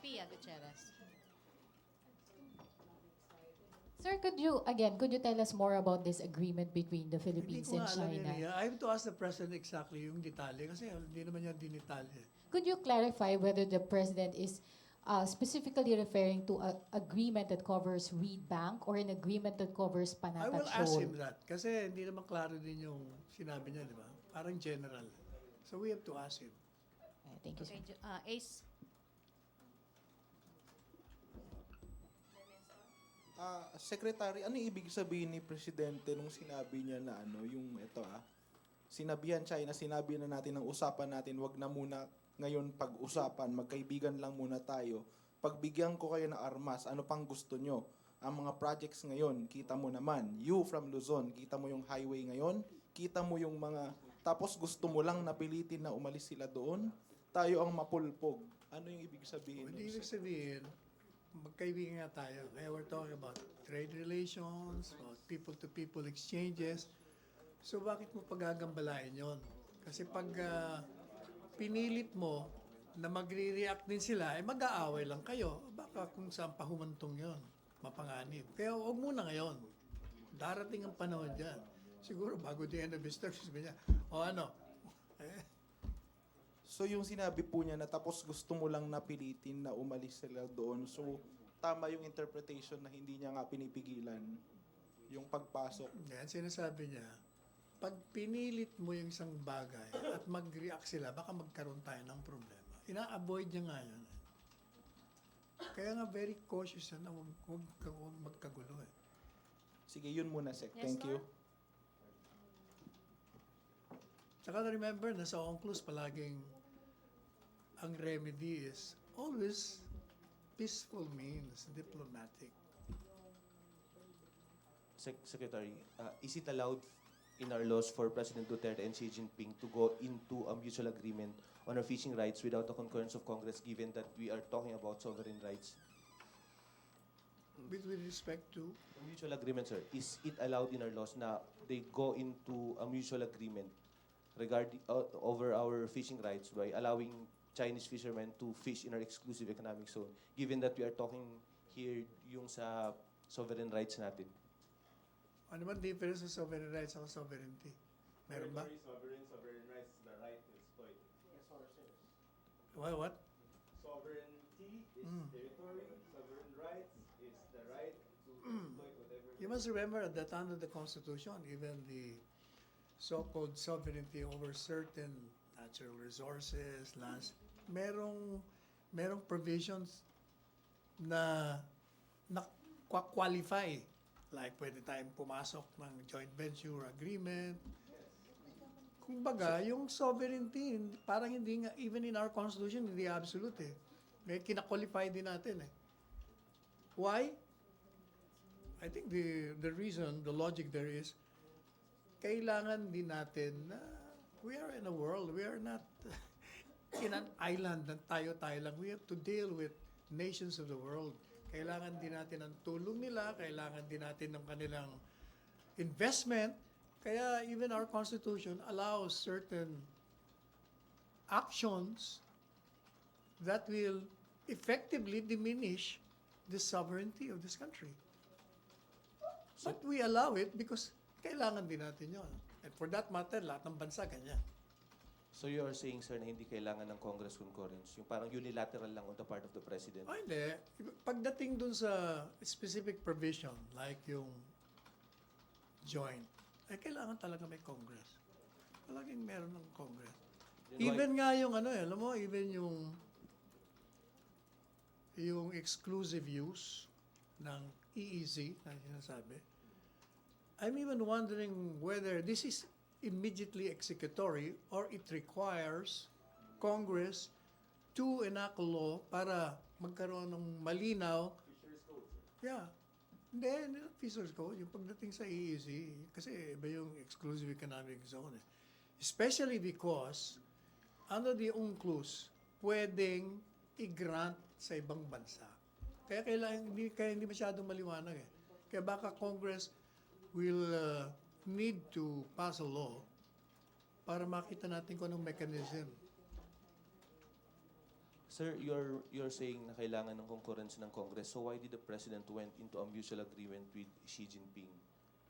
Pia Gutierrez. Sir, could you tell us more about this agreement between the Hindi Philippines ko and nga alam yun China? eh. I have to ask the President exactly yung detalye kasi hindi naman niya dinitalye. Could you clarify whether the President is specifically referring to an agreement that covers Reed Bank or an agreement that covers I Panata will ask him Shoal? that kasi hindi naman klaro din yung sinabi niya, di ba? Parang general. So we have to ask him. Okay, thank you, sir. Okay, Ace. Secretary, ano ibig sabihin ni Presidente nung sinabi niya na yung sinabihan China, sinabi na natin ng usapan natin, wag na muna ngayon pag-usapan, magkaibigan lang muna tayo. Pagbigyan ko kayo ng armas, ano pang gusto nyo? Ang mga projects ngayon, kita mo naman. You from Luzon, kita mo yung highway ngayon, kita mo yung tapos gusto mo lang napilitin na umalis sila doon, tayo ang mapulpog. Ano yung ibig sabihin? Hindi ibig sabihin, magkaibigan nga tayo. Kaya we're talking about trade relations, about people-to-people exchanges. So bakit mo pagagambalain yon? Kasi pag pinilit mo na magre-react din sila, mag-aaway lang kayo. Baka kung saan pahumantong yon, mapanganib. Kaya huwag muna ngayon. Darating ang panahon dyan. Siguro bago the end of his term, sabi niya, So yung sinabi po niya na tapos gusto mo lang napilitin na umalis sila doon. So tama yung interpretation na hindi niya nga pinipigilan yung pagpasok. yan, sinasabi niya, pag pinilit mo yung isang bagay at mag-react sila, baka magkaroon tayo ng problema. Ina-avoid niya nga yun. Kaya nga very cautious na huwag magkagulo eh. Sige, yun muna, Sec. Yes, Thank you. Tsaka remember na sa UNCLOS palaging ang remedy is always peaceful means, diplomatic. Secretary, is it allowed in our laws for President Duterte and Xi Jinping to go into a mutual agreement on our fishing rights without the concurrence of Congress, given that we are talking about sovereign rights? With respect to, The mutual agreement, sir, is it allowed in our laws na they go into a mutual agreement regarding over our fishing rights by allowing Chinese fishermen to fish in our exclusive economic zone, given that we are talking here yung sa sovereign rights natin? ano man difference sa sovereign rights at sovereignty? Meron ba? Sovereign rights is the right to exploit. What? Sovereignty is territory. Sovereign rights is the right to exploit whatever. You must remember that under the Constitution, even the so-called sovereignty over certain natural resources, lands, merong provisions na qualify. Like pwede tayong pumasok ng joint venture agreement. Kumbaga, yung sovereignty, parang hindi nga, even in our Constitution, hindi absolute eh. May kina-qualify din natin eh. Why? I think the reason, the logic there is, kailangan din natin na we are in a world, we are not in an island na tayo-tayo lang. We have to deal with nations of the world. Kailangan din natin ang tulong nila, kailangan din natin ng kanilang investment. Kaya even our Constitution allows certain actions that will effectively diminish the sovereignty of this country. But we allow it because kailangan din natin yon. And for that matter, lahat ng bansa ganyan. So you are saying, sir, na hindi kailangan ng Congress concurrence, yung parang unilateral lang on the part of the President? Ay, hindi. Pagdating dun sa specific provision, like yung joint, ay kailangan talaga may Congress. Palaging meron ng Congress. Even nga yung alam mo, even yung exclusive use ng EEZ na sinasabi, I'm even wondering whether this is immediately executory or it requires Congress to enact law para magkaroon ng malinaw. Fisheries code. Yeah. Hindi Fisheries Code. Yung pagdating sa EEZ, kasi iba yung exclusive economic zone eh. Especially because under the UNCLOS, pwedeng i-grant sa ibang bansa. Kaya hindi masyadong maliwanag eh. Kaya baka Congress will need to pass a law para makita natin kung anong mechanism. Sir, you're saying na kailangan ng concurrence ng Congress. So why did the President went into a mutual agreement with Xi Jinping?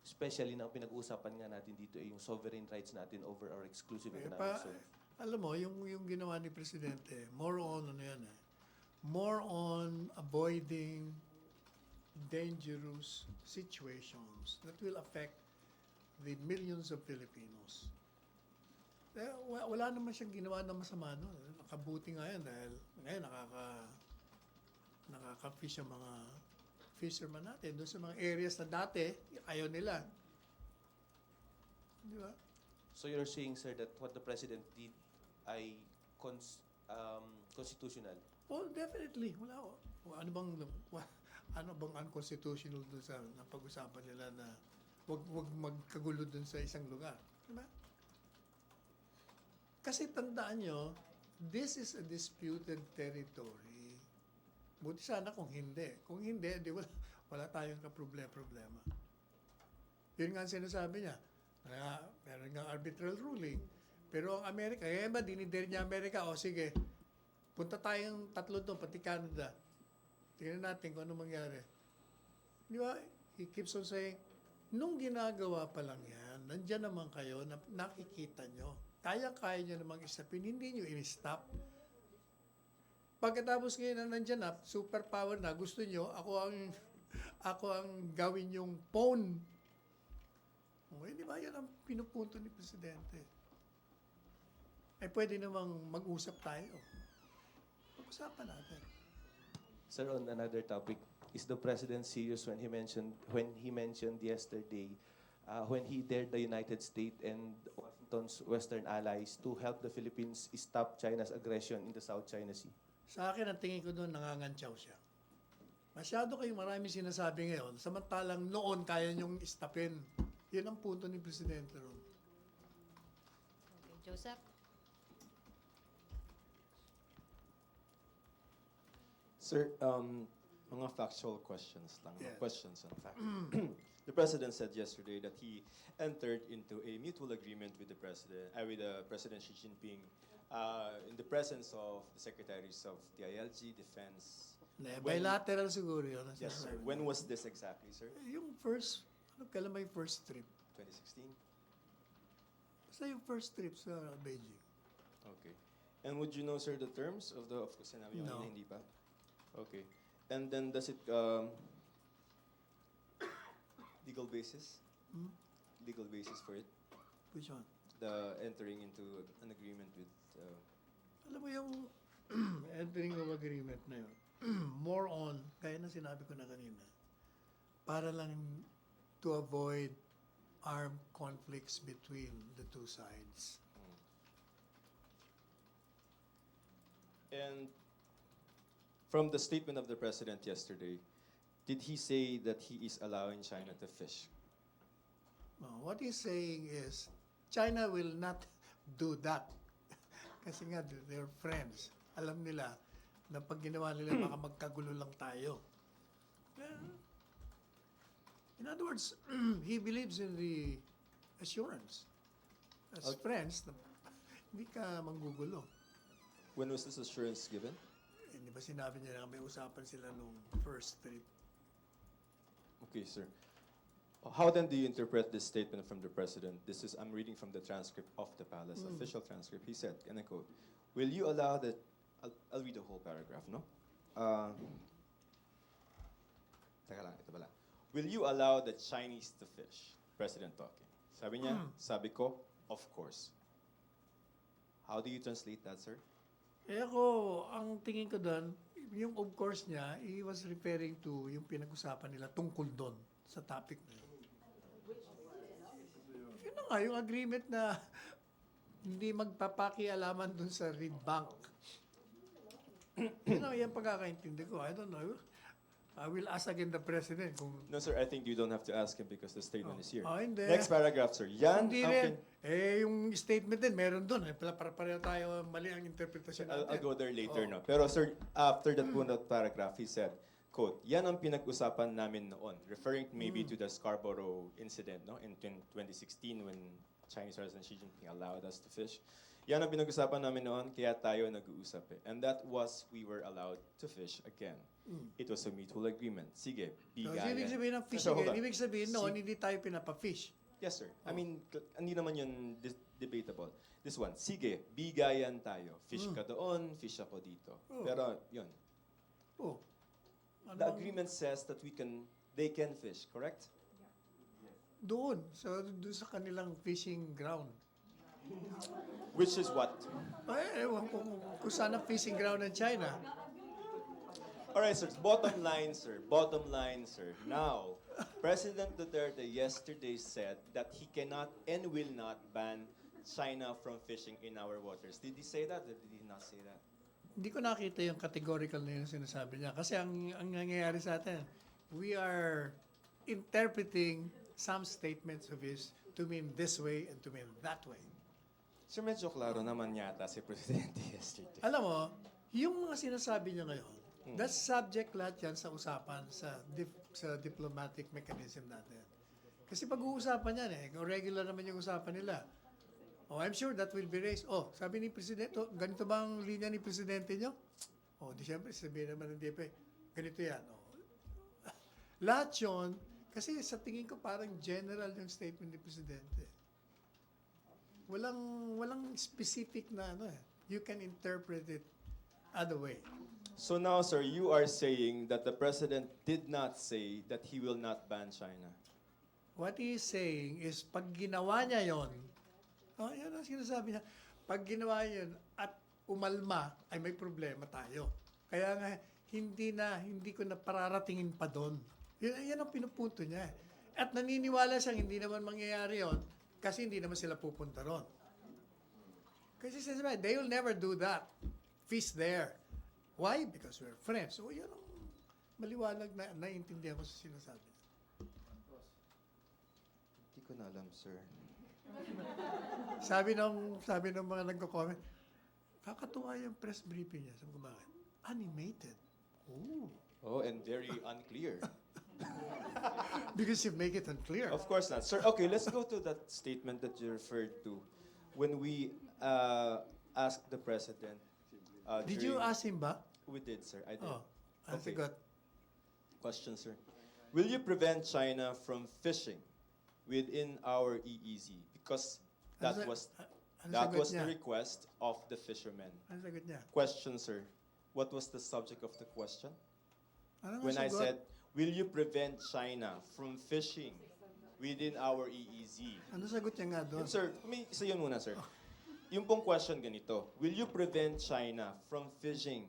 Especially na ang pinag-uusapan nga natin dito ay yung sovereign rights natin over our exclusive economic zone. Alam mo, yung ginawa ni Presidente, more on, more on avoiding dangerous situations that will affect the millions of Filipinos. Wala naman siyang ginawa na masama, no? Nakabuti nga yan dahil ngayon nakaka-fish yung mga fishermen natin doon sa mga areas na dati ayaw nila. Di ba? So you're saying, sir, that what the President did ay constitutional? Oh, definitely. Ano bang unconstitutional doon sa napag-usapan nila na wag magkagulo doon sa isang lugar? Diba? Kasi tandaan nyo, this is a disputed territory. Buti sana kung hindi. Kung hindi, di wala tayong problema. Yun nga ang sinasabi niya. Meron nga arbitral ruling. Pero ang Amerika, dinider niya Amerika, o sige, punta tayong tatlo doon, pati Canada. Tingnan natin kung ano mangyari. Di ba? He keeps on saying, nung ginagawa pa lang yan, nandyan naman kayo, nakikita nyo. Kaya-kaya nyo namang isapin, hindi nyo in-stop. Pagkatapos ngayon na nandyan na, superpower na, gusto nyo, ako ang gawin yung phone. Okay, di ba? Yan ang pinupunto ni Presidente. Ay pwede namang mag-usap tayo. Pag-usapan natin. Sir, on another topic, is the President serious when he mentioned yesterday when he dared the United States and Washington's Western allies to help the Philippines stop China's aggression in the South China Sea? Sa akin, ang tingin ko doon, nangangantsaw siya. Masyado kayong marami sinasabi ngayon, samantalang noon kaya niyong istapin. Yun ang punto ni Presidente ron. Okay, Joseph? Sir, mga factual questions lang. Yeah. Questions on fact. The President said yesterday that he entered into a mutual agreement with President Xi Jinping in the presence of the Secretaries of the ILG, Defense. Bilateral siguro yun. Yes, sir. When was this exactly, sir? Yung first, kailan ba yung first trip? 2016? Basta yung first trip sa Beijing. Okay. And would you know, sir, the terms of the, sinabi niyo No. kanina, hindi pa? Okay. And then does it, legal basis? Legal basis for it? Which one? The entering into an agreement with, Alam mo yung entering of agreement na yun, more on, kaya na sinabi ko na kanina, para lang to avoid armed conflicts between the two sides. and from the statement of the President yesterday, did he say that he is allowing China to fish? What he's saying is, China will not do that. Kasi nga, they're friends. Alam nila na pag ginawa nila, baka magkagulo lang tayo. In other words, he believes in the assurance. As friends, hindi ka manggugulo. When was this assurance given? Hindi ba sinabi niya na may usapan sila nung first trip? Okay, sir. How then do you interpret this statement from the President? I'm reading from the transcript of the palace, official transcript. He said, and I quote, will you allow the, I'll read the whole paragraph, no? Teka lang, ito pala. Will you allow the Chinese to fish? President talking. Sabi niya, sabi ko, of course. How do you translate that, sir? Ako, ang tingin ko doon, yung of course niya, he was referring to yung pinag-usapan nila tungkol doon sa topic na yun. Yun na nga, yung agreement na hindi magpapakialaman doon sa reed bank. Yun ang yung pagkakaintindi ko. I don't know. I will ask again the President kung... No, sir, I think you don't have to ask him because the statement is here. Hindi. Next paragraph, sir. Yan Hindi ang rin. Yung statement din, meron doon. Para tayo mali ang interpretasyon natin. I'll go there later, no? Pero sir, after that po that paragraph, he said, quote, yan ang pinag-usapan namin noon, referring maybe to the Scarborough incident, no? In 2016 when Chinese President Xi Jinping allowed us to fish. Yan ang pinag-usapan namin noon, kaya tayo nag-uusap eh. And that was, we were allowed to fish again. It was a mutual agreement. Sige, So, bigayan. ibig sabihin ng fish So, hold again, on. ibig sabihin noon, hindi tayo pinapa-fish. Yes, sir. I mean, hindi naman yun debatable. This one, sige, bigayan tayo. Fish ka doon, fish ako dito. Pero, yun. Oh. The agreement says that they can fish, correct? Doon, doon sa kanilang fishing ground. Which is what? Ay, ewan ko kung saan ang fishing ground ng China. Alright, sir. Bottom line, sir. Bottom line, sir. Now, President Duterte yesterday said that he cannot and will not ban China from fishing in our waters. Did he say that or did he not say that? Hindi ko nakita yung categorical na yung sinasabi niya. Kasi ang nangyayari sa atin, we are interpreting some statements of his to mean this way and to mean that way. Sir, medyo klaro naman yata si Presidente yesterday. Alam mo, yung mga sinasabi niya ngayon, that's subject lahat yan sa usapan, sa diplomatic mechanism natin. Kasi pag-uusapan yan kung regular naman yung usapan nila. Oh, I'm sure that will be raised. Oh, sabi ni Presidente, ganito ba ang linya ni Presidente nyo? Oh, di siyempre, sabihin naman ng DP, ganito yan. Oh. Lahat yun, kasi sa tingin ko parang general yung statement ni Presidente. Walang specific na you can interpret it other way. So now, sir, you are saying that the President did not say that he will not ban China. What he is saying is, pag ginawa niya yon, yan ang sinasabi niya, pag ginawa yun at umalma, ay may problema tayo. Kaya nga, hindi ko na pararatingin pa doon. Yan ang pinupunto niya. At naniniwala siyang hindi naman mangyayari yon kasi hindi naman sila pupunta ron. Kasi sinasabi, they will never do that. Fish there. Why? Because we're friends. So, yun ang maliwanag na naiintindihan ko sa sinasabi. Hindi ko na alam, sir. Sabi ng mga nagko-comment, kakatuwa yung press briefing niya. Sabi ko, bakit? Animated. Oh. Oh, and very unclear. Because you make it unclear. Of course not. Sir, okay, let's go to that statement that you referred to when we asked the President. Did you ask him ba? We did, sir. I did. Oh, I Okay. forgot. Question, sir. Will you prevent China from fishing within our EEZ? Because that Ano sa- was ano that sagot was niya? the request of the fishermen. Ano sagot niya? Question, sir. What was the subject of the question? Ano When I sagot? said, will you prevent China from fishing within our EEZ? Ano sagot niya nga doon? Sir, isa yun muna, sir. Yung pong question ganito, will you prevent China from fishing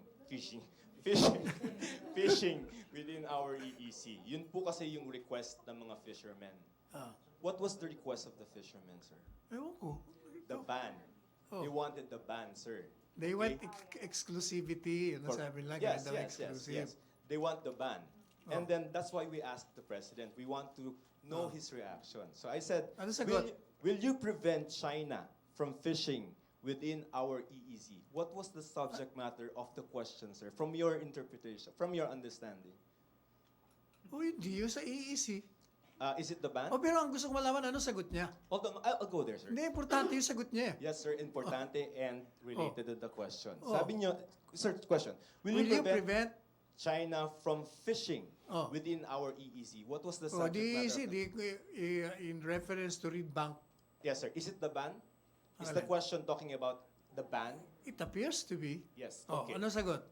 within our EEZ? Yun po kasi yung request ng mga fishermen. Ah, What was the request of the fishermen, sir? ewan ko. The ban. Oh. They wanted the ban, sir. They want exclusivity. Ano sabi lang? Yes, daw yes, yes, exclusive. yes. They want the ban. And then that's why we asked the president. We want to know his reaction. So I said, Ano sagot? will you prevent China from fishing within our EEZ? What was the subject matter of the question, sir? From your interpretation, from your understanding. Oh, hindi yun sa EEC. Is it the ban? Oh, pero ang gusto ko malaman, ano sagot niya? Hold on, I'll go there, sir. Hindi, importante yung sagot niya. Yes, sir, importante and related to the question. Oh. Sabi niyo, sir, question. Will you prevent China from fishing Oh. within our EEZ? What was the Oh, subject di matter? in reference to read bank, Yes, sir. Is it the ban? Is Alin? the question talking about the ban? it appears to be. Yes. Oh, Okay. ano sagot?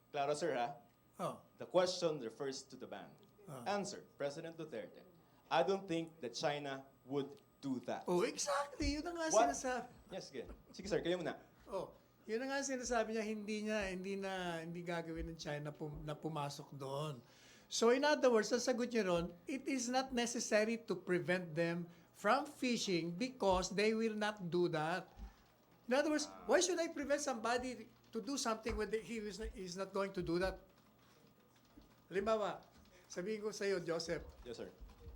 Klaro, sir, ha? Oh, The question refers to the ban. Oh. Answer, President Duterte. I don't think that China would do that. oh, exactly. Yun na nga What? sinasabi. Yes, sige. Sige, sir, kayo muna. Oh, yun na nga sinasabi niya, hindi gagawin ng China na pumasok doon. So in other words, ang sagot niya ron, it is not necessary to prevent them from fishing because they will not do that. In other words, why should I prevent somebody to do something when he is not going to do that? Halimbawa, sabihin ko sa iyo, Joseph, Yes, sir.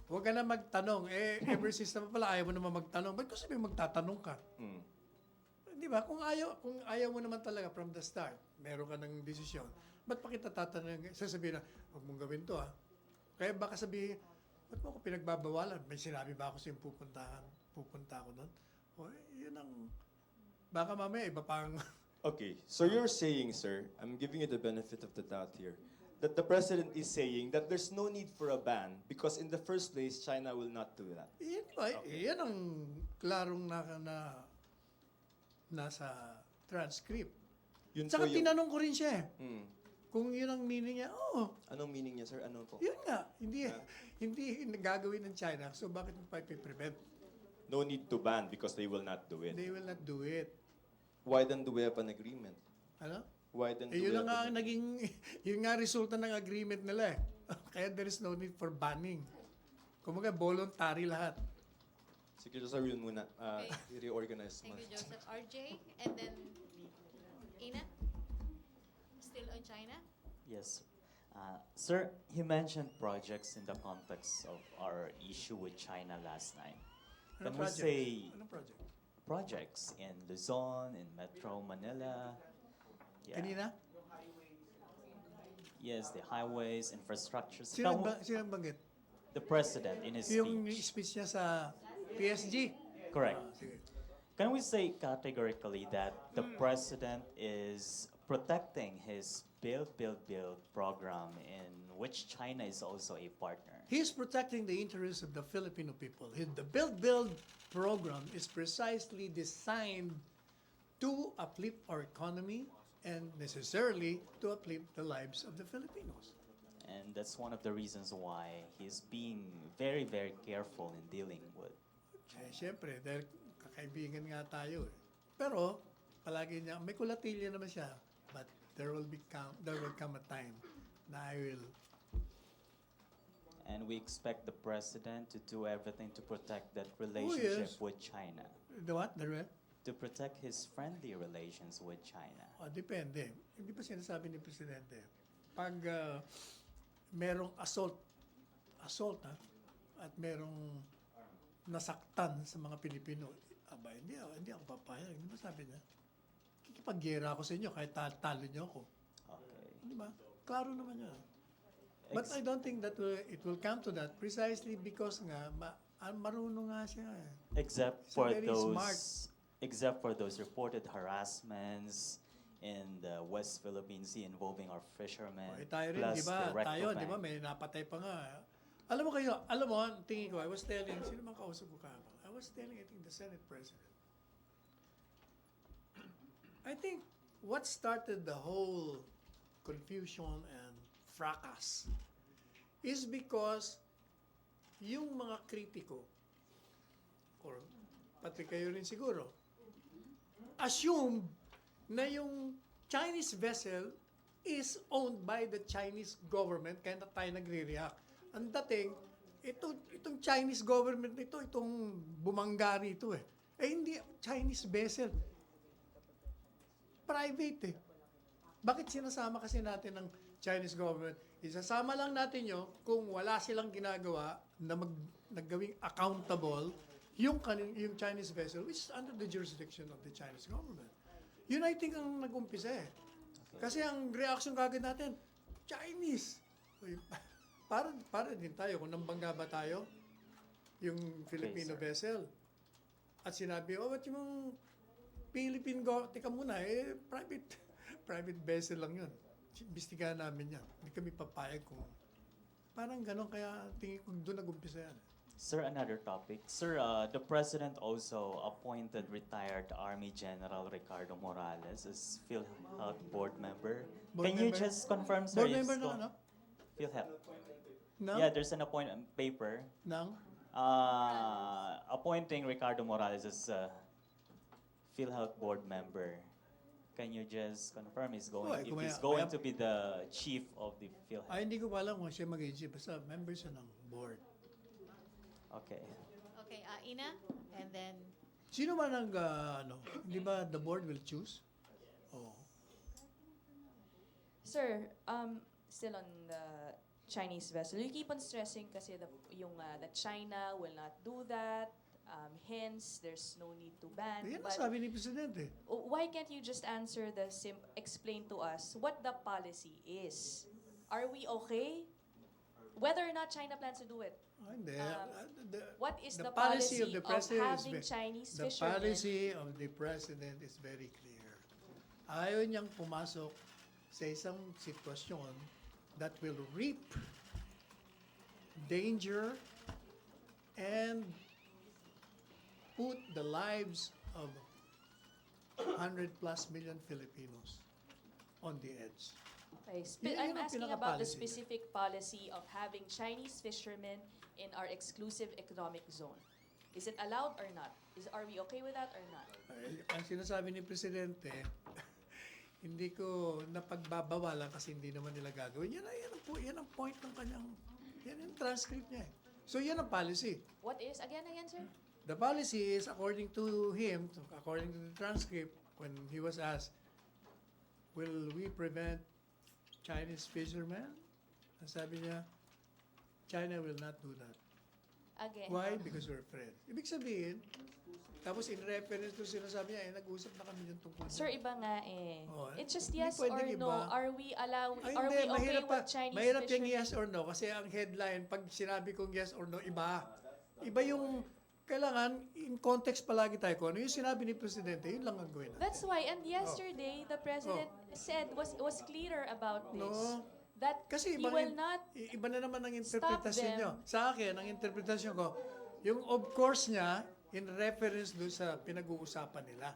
huwag ka na magtanong. Ever since naman pala, ayaw mo naman magtanong. Ba't ko sabihin magtatanong ka? Mm. Di ba? Kung ayaw mo naman talaga from the start, meron ka ng desisyon, ba't pa kita tatanungin? Sasabihin na, huwag mong gawin to Kaya baka sabihin, ba't mo ako pinagbabawalan? May sinabi ba ako sa pupunta ako doon? O, Baka mamaya iba pang... Okay, so you're saying, sir, I'm giving you the benefit of the doubt here, that the president is saying that there's no need for a ban because in the first place, China will not do that. Yan, ba? Yan ang klarong nasa transcript. Yun Tsaka po yung- tinanong ko rin siya eh. Hmm. Kung yun ang meaning niya, Anong meaning niya, sir? Ano po? yun nga. Hindi gagawin ng China. So bakit mo pa i-prevent? No need to ban because they will not do it. They will not do it. Why then do we have an agreement? Ano? Why then do Yun we lang nga have ang an agreement? yun nga resulta ng agreement nila eh. Kaya there is no need for banning. Kumaga, voluntary lahat. Sige, sir, yun muna. Okay. I-reorganize Thank mo. you, Joseph. RJ, and then Ina? Still on China? Yes. Sir, he mentioned projects in the context of our issue with China last night. Can we say Anong project? projects in Luzon, in Metro Manila? Yeah. Kanina? Yes, the highways, infrastructures. Sino ang banggit? The president in his Yung speech. speech niya sa PSG? Correct. Sige. Can we say categorically that the president is protecting his Build, Build, Build program in which China is also a partner? He's protecting the interests of the Filipino people. The Build program is precisely designed to uplift our economy and necessarily to uplift the lives of the Filipinos. And that's one of the reasons why he's being very, very careful in dealing with. Siyempre, dahil kakaibigan nga tayo eh. Pero, palagi niya, may kulatilya naman siya, but there will come a time na I will. And we expect the president to do everything to protect that relationship yes. with China. The what? The what? To protect his friendly relations with China. Depende. Hindi pa sinasabi ni Presidente. Pag merong assault at merong nasaktan sa mga Pilipino, hindi ako papayag. Hindi ba sabi niya? Kikipagyera ako sa inyo kahit talo niyo ako. Okay. Di ba? Klaro naman yun. But I don't think that it will come to that precisely because nga marunong nga siya. Except He's for very smart. except for those reported harassments in the West Philippine Sea involving our fishermen, Tayo rin, plus di ba? the Tayo, recto di ba? bank. May napatay pa nga. Alam mo, tingin ko, I was telling, sino man kausap ko kahapon? I was telling, I think, the Senate President. I think what started the whole confusion and fracas is because yung mga kritiko, or pati kayo rin siguro, assumed na yung Chinese vessel is owned by the Chinese government, kaya na tayo nagre-react. Ang dating, itong Chinese government nito, itong bumangga rito eh. Hindi, Chinese vessel. Private eh. Bakit sinasama kasi natin ng Chinese government? Isasama lang natin yun kung wala silang ginagawa na naggawing accountable yung Chinese vessel, which is under the jurisdiction of the Chinese government. Yun I think ang nag-umpisa eh. Kasi ang reaction kagad natin, Chinese. Uy, para din tayo, kung nambangga ba tayo, yung Filipino sir. vessel. At sinabi, ba't yung Philippine teka muna, private vessel lang yun. Imbestigahan namin yan. Hindi kami papayag kung parang ganon, kaya tingin ko doon nag-umpisa yan. Sir, another topic. Sir, the president also appointed retired Army General Ricardo Morales as PhilHealth board member. Board Can you member? just confirm, sir? Board if member it's na go- ano? PhilHealth. Nang? Yeah, there's an appointment paper Nang? appointing Ricardo Morales as PhilHealth board member. Can you just confirm he's going, if he's going to be the chief of the PhilHealth? Hindi ko pa alam kung siya mag-isip. Basta member siya ng board. Okay. Okay, Ina, and then Sino man ang, di ba the board will choose? Oh. Sir, still on the Chinese vessel, you keep on stressing kasi that China will not do that. Hence, there's no need to ban. Yan ang But sabi ni Presidente. why can't you just answer explain to us what the policy is? Are we okay? Whether or not China plans to do it. Hindi. What is the policy policy of the of president having Chinese the fishermen? policy of the president is very clear. Ayaw niyang pumasok sa isang sitwasyon that will reap danger and put the lives of 100 plus million Filipinos on the edge. Okay, Yun I'm ang asking about the pinaka-policy. specific policy of having Chinese fishermen in our exclusive economic zone. Is it allowed or not? Are we okay with that or not? Ang sinasabi ni Presidente, hindi ko napagbabawalan kasi hindi naman nila gagawin. Yan ang point ng kanyang, yan yung transcript niya. So yan ang policy. What is, again, sir? The policy is, according to him, according to the transcript, when he was asked, will we prevent Chinese fishermen? Ang sabi niya, China will not do that. Again. Why? Because we're friends. Ibig sabihin, tapos in reference to sinasabi niya, nag-usap na kami yung tungkol Sir, niya. iba nga eh. Oh, It's just hindi yes pwedeng or no. iba. Are we allowing, Ay, are hindi, we okay mahirap with Chinese mahirap yung fishermen? yes or no kasi ang headline, pag sinabi kong yes or no, iba. Iba yung, kailangan, in context palagi tayo kung ano yung sinabi ni Presidente, yun lang ang gawin natin. That's why, and yesterday, the president said, was clear about this. No. That Kasi he will not, iba na naman ang stop interpretasyon them. nyo. Sa akin, ang interpretasyon ko, yung of course niya, in reference doon sa pinag-uusapan nila.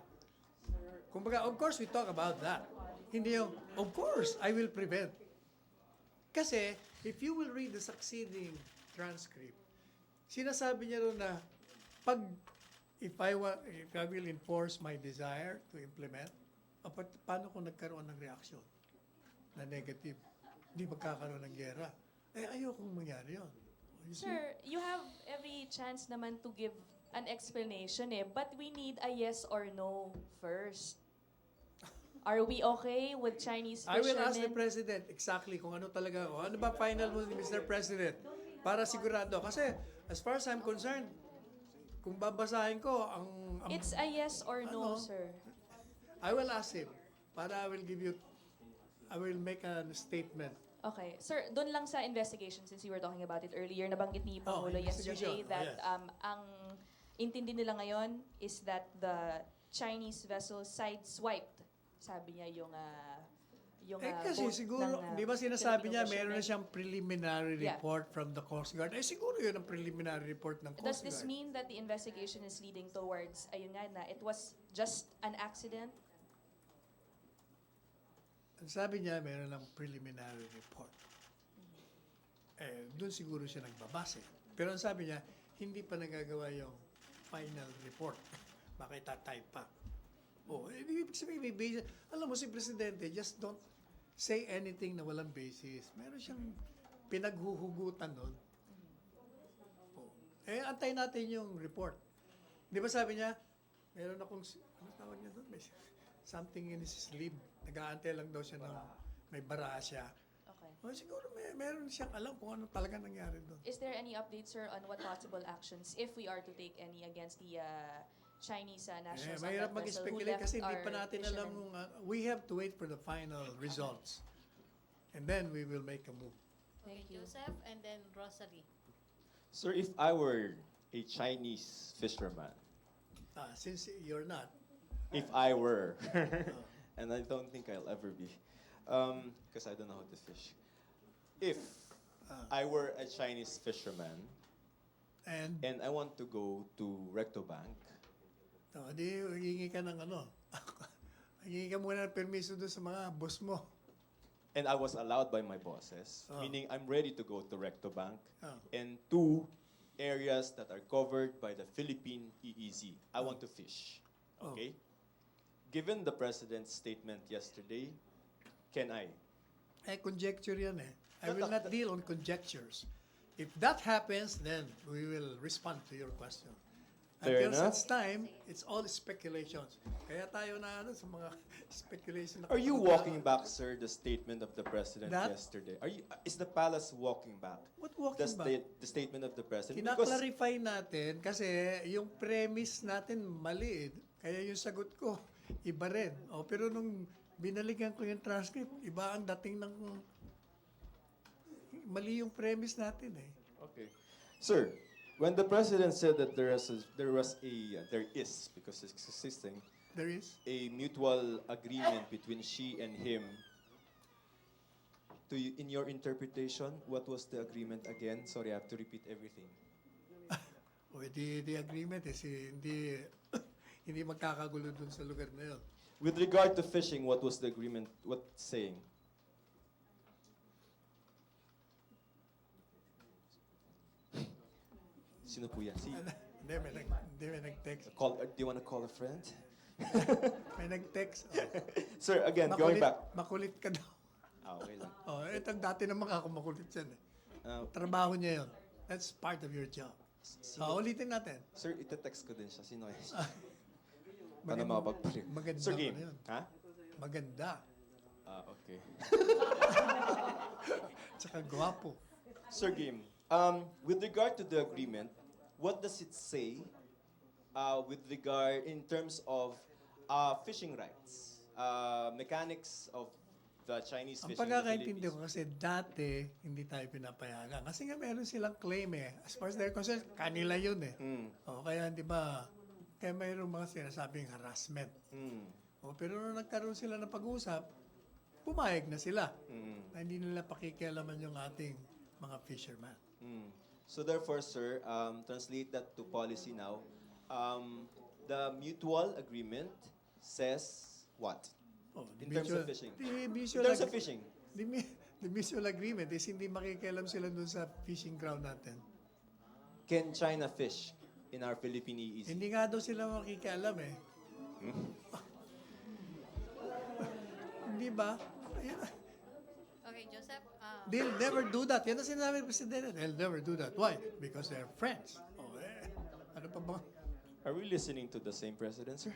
Kumbaga, of course, we talk about that. Hindi yung, of course, I will prevent. Kasi, if you will read the succeeding transcript, sinasabi niya ron na, if I will enforce my desire to implement, paano kung nagkaroon ng reaksyon na negative? Hindi magkakaroon ng gera. Ayokong mangyari yun. You see? sir, you have every chance naman to give an explanation but we need a yes or no first. Are we okay with Chinese I will fishermen? ask the President exactly kung ano talaga, ano ba final mo, Mr. President? Para sigurado. Kasi, as far as I'm concerned, kung babasahin ko, ang It's a yes or no, Ano? sir. I will ask him para I will make a statement. Okay. Sir, doon lang sa investigation, since you were talking about it earlier, nabanggit ni Pangulo yesterday investigation. that Yes. ang intindi nila ngayon is that the Chinese vessel sideswiped, sabi niya, yung Kasi boat siguro, ng, di ba sinasabi Filipino niya, meron na fishermen. siyang preliminary Yeah. report from the Coast Guard. Siguro yun ang preliminary report ng Coast Does this Guard. mean that the investigation is leading towards, ayun nga na, it was just an accident? Ang sabi niya, meron ng preliminary report. Doon siguro siya nagbabase. Pero ang sabi niya, hindi pa nagagawa yung final report. Baka itatype pa. Ibig sabihin, may basis. Alam mo, si Presidente, just don't say anything na walang basis. Meron siyang pinaghuhugutan doon. Antay natin yung report. Di ba sabi niya, meron akong, ano tawag niya doon? May something in his sleeve. Nag-aantay lang daw siya ng may bara siya. Okay. Siguro meron siyang alam kung ano talaga nangyari doon. Is there any update, sir, on what possible actions, if we are to take any, against the Chinese nationals on Mahirap that vessel who mag-speculate left kasi hindi our pa natin alam fishermen? kung, we have to wait for the final results. And then we will make a move. Thank you. Joseph, and then Rosary. Sir, if I were a Chinese fisherman, Since you're not, if I were, and I don't think I'll ever be, because I don't know how to fish. If I were a Chinese fisherman and and I want to go to Recto Bank, di hihingi ka ng ano. Hihingi ka muna ng permiso doon sa mga boss mo. and I was allowed by my bosses, meaning I'm ready to go to Recto Bank Oh. and two areas that are covered by the Philippine EEZ. I want to fish. Oh. Okay? Given the president's statement yesterday, can I? Conjecture yan eh. I But will not deal on conjectures. If that happens, then we will respond to your question. Fair Until enough. such time, it's all speculations. Kaya tayo na sa mga speculation. Are you walking back, sir, the statement of the president That- yesterday? Is the palace walking back What walking back? the statement of the president? Because Kina-clarify natin kasi yung premise natin mali eh. Kaya yung sagot ko, iba rin. Pero nung binalikan ko yung transcript, iba ang dating ng... Mali yung premise natin eh. okay. Sir, when the president said that there is, because it's existing, There is? a mutual agreement between she and him, in your interpretation, what was the agreement again? Sorry, I have to repeat everything. O, the agreement is hindi, hindi magkakagulo dun sa lugar na yun. With regard to fishing, what was the agreement? What saying? Sino po yan? Hindi, may nag-text. Do you want to call a friend? May nag-text. Oh. Sir, again, going back. Makulit ka daw. Okay lang. Oh, itong dati naman ako makulit yan eh. Uh, Trabaho niya yun. That's part of your job. Ulitin natin. Sir, ite-text ko din siya. Sino yan? Paano Maganda- makapag-print? maganda Sir, ano game. yun. Ha? Maganda. Okay. Tsaka gwapo. Sir, game. With regard to the agreement, what does it say with regard in terms of fishing rights, mechanics of the Chinese Ang fishing in the pagkakaintindi ko Philippines? kasi dati hindi tayo pinapayagan. Kasi nga meron silang claim eh. As far as they're concerned, kanila yun eh. Mm. O, kaya di ba, kaya mayroong mga sinasabing harassment. Mm. O, pero nung nagkaroon sila ng pag-uusap, pumayag na sila. Mm. Na hindi nila pakikialaman yung ating mga fisherman. Mm. So therefore, sir, translate that to policy now. The mutual agreement says what? Oh, In terms of fishing. The In mutual, terms of fishing. the mutual agreement is hindi makikialam sila dun sa fishing ground natin. Can China fish in our Philippine EEZ? Hindi nga daw sila makikialam eh. Hindi ba? Ayun. Okay, Joseph. They'll never do that. Yan ang sinabi ng Presidente. They'll never do that. Why? Because they're friends. Oh, eh. Ano pa ba? Are we listening to the same president, sir?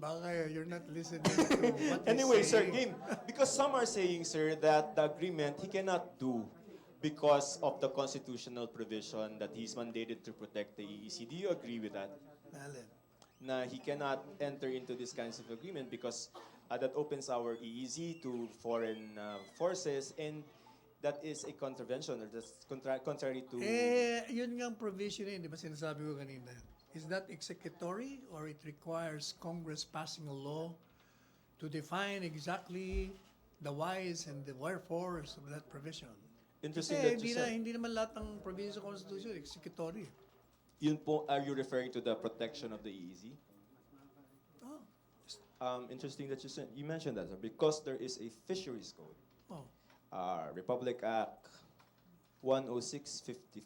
Baka you're not listening to what Anyway, he's sir, saying. game. Because some are saying, sir, that the agreement he cannot do because of the constitutional provision that he's mandated to protect the EEC. Do you agree with that? Alin? Na he cannot enter into this kinds of agreement because that opens our EEZ to foreign forces, and that is a contravention, or that's contrary to... Yun nga ang provision eh, di ba sinasabi ko kanina? Is that executory or it requires Congress passing a law to define exactly the whys and the wherefores of that provision? Interesting Kasi that you said. hindi naman lahat ng provision sa Constitution executory. Yun po, are you referring to the protection of the EEZ? Oh. Interesting that you mentioned that, sir, because there is a fisheries code. Oh. Republic Act 10654.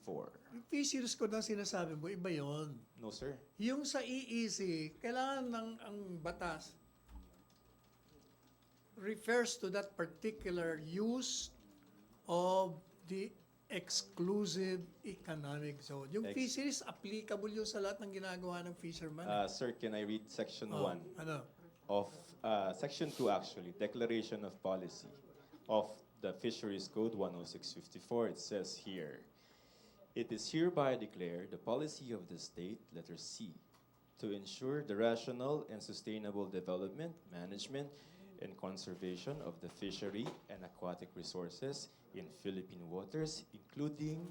Yung fisheries code na sinasabi mo, iba yon. No, sir. Yung sa EEC, kailangan ang batas refers to that particular use of the exclusive economic zone. Yung fisheries, applicable yun sa lahat ng ginagawa ng fisherman. Sir, can I read section 1 Ano? of section 2 actually, Declaration of Policy of the Fisheries Code 10654? It says here, it is hereby declared the policy of the state, letter C, to ensure the rational and sustainable development, management, and conservation of the fishery and aquatic resources in Philippine waters, including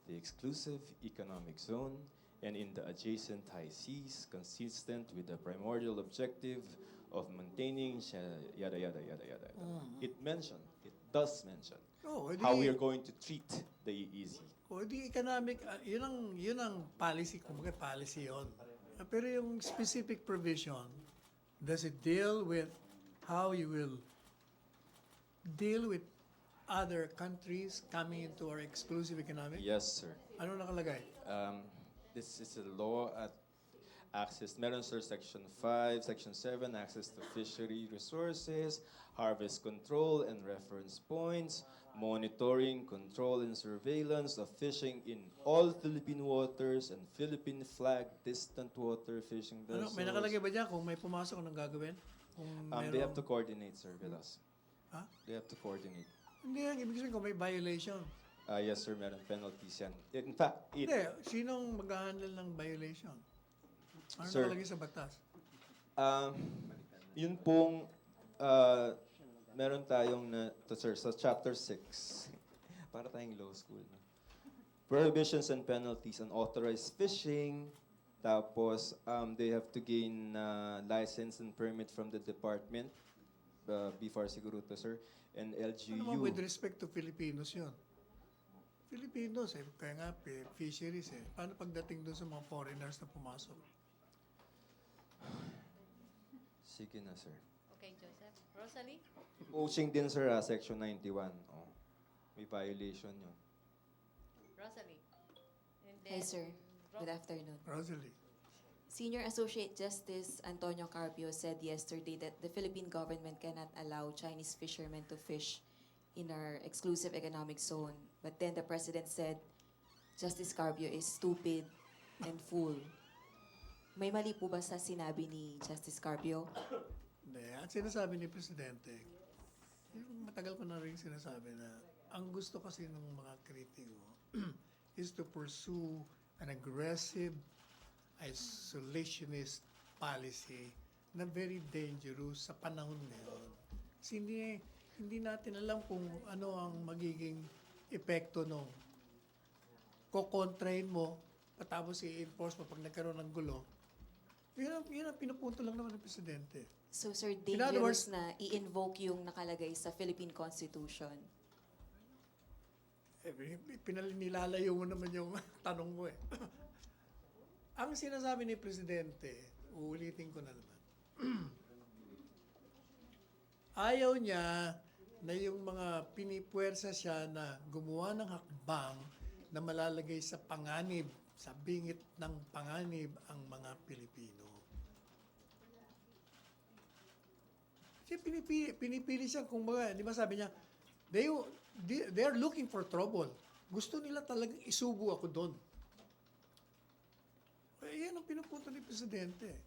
the exclusive economic zone and in the adjacent high seas, consistent with the primordial objective of maintaining yada yada yada yada. It does mention how we are going to treat the EEZ. O di economic, yun ang policy, kumbaga policy yun. Pero yung specific provision, does it deal with how you will deal with other countries coming into our exclusive economic? Yes, sir. Ano nakalagay? This is a law at access. Meron, sir, section 5, section 7, access to fishery resources, harvest control and reference points, monitoring, control, and surveillance of fishing in all Philippine waters and Philippine flag distant water fishing Ano, vessels. may nakalagay ba dyan kung may pumasok anong gagawin? Kung They have to coordinate, sir, with us. Ha? They have to coordinate. Hindi yan, ibig sabihin kung may violation. Yes, sir, meron penalties yan. In fact, Hindi, sinong mag-handle ng violation? Ano Sir. nakalagay sa batas? Yun pong meron tayong sir, sa chapter 6. Para tayong law school. No? prohibitions and penalties on authorized fishing. Tapos, they have to gain license and permit from the department. Before siguro to, sir. And Ano naman with LGU. respect to Filipinos yun? Filipinos kaya nga fisheries Paano pagdating doon sa mga foreigners na pumasok? Sige na, sir. Okay, Joseph. Rosalie? Poaching din, sir, Section 91. Oh, may violation yun. Rosalie. And Hi, sir. Rob. Good afternoon. Rosalie. Senior Associate Justice Antonio Carpio said yesterday that the Philippine government cannot allow Chinese fishermen to fish in our exclusive economic zone. But then the President said Justice Carpio is stupid and fool. May mali po ba sa sinabi ni Justice Carpio? Hindi. Ang sinasabi ni Presidente, yung matagal ko na rin sinasabi na ang gusto kasi ng mga kritiko is to pursue an aggressive isolationist policy na very dangerous sa panahon ngayon. Kasi hindi natin alam kung ano ang magiging epekto nung kukontrahin mo patapos i-enforce mo pag nagkaroon ng gulo. Yun ang pinupunto lang naman ng Presidente. So, sir, In other words- dangerous na i-invoke yung nakalagay sa Philippine Constitution. Nilalayo mo naman yung tanong mo Ang sinasabi ni Presidente, uulitin ko na naman. Ayaw niya na yung mga pinipuwersa siya na gumawa ng hakbang na malalagay sa panganib, sa bingit ng panganib ang mga Pilipino. Kasi pinipili siya, kung baga, di ba sabi niya, they are looking for trouble. Gusto nila talagang isubo ako doon. Yan ang pinupunto ni Presidente.